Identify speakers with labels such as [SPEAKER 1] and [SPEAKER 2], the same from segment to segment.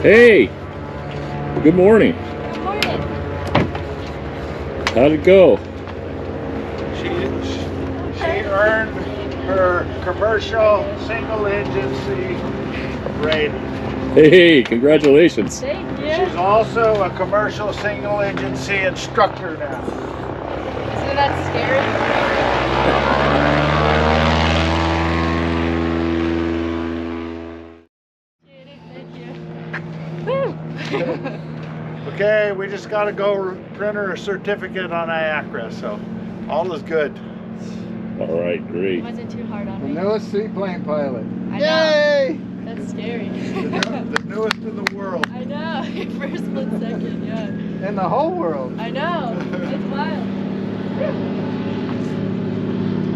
[SPEAKER 1] Hey, good morning.
[SPEAKER 2] Good morning.
[SPEAKER 1] How'd it go?
[SPEAKER 3] She earned her commercial single engine C rating.
[SPEAKER 1] Hey, congratulations.
[SPEAKER 2] Thank you.
[SPEAKER 3] She's also a commercial single engine C instructor now.
[SPEAKER 2] Isn't that scary?
[SPEAKER 3] Okay, we just got to go print her a certificate on Acme, so all is good.
[SPEAKER 1] All right, great.
[SPEAKER 2] Wasn't too hard on
[SPEAKER 4] The
[SPEAKER 2] me.
[SPEAKER 4] newest seaplane pilot.
[SPEAKER 2] I
[SPEAKER 4] Yay!
[SPEAKER 2] know. That's scary.
[SPEAKER 3] The newest in the world.
[SPEAKER 2] I know. For a split second, yeah.
[SPEAKER 4] In the whole world.
[SPEAKER 2] I know. It's wild.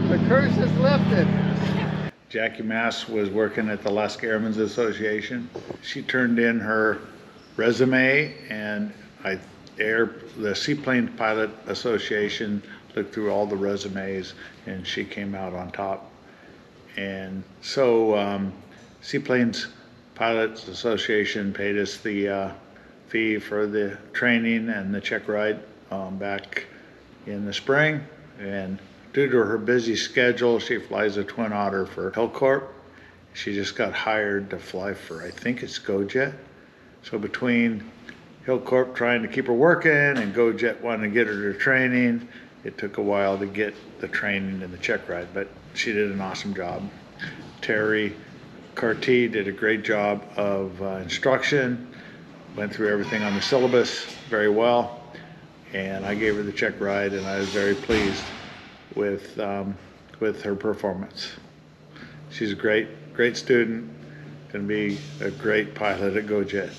[SPEAKER 4] The curse is lifted.
[SPEAKER 3] Jackie Mass was working at the Alaska Airmen's Association. She turned in her resume, and the Seaplane Pilots Association looked through all the resumes, and she came out on top. And so Seaplane Pilots Association paid us the fee for the training and the check ride back in the spring. And due to her busy schedule, she flies a Twin Otter for Hillcorp. She just got hired to fly for, I think it's GoJet. So between Hillcorp trying to keep her working and GoJet wanting to get her to training, it took a while to get the training and the check ride, but she did an awesome job. Terry Carty did a great job of instruction, went through everything on the syllabus very well, and I gave her the check ride, and I was very pleased with her performance. She's a great student, going to be a great pilot at GoJet.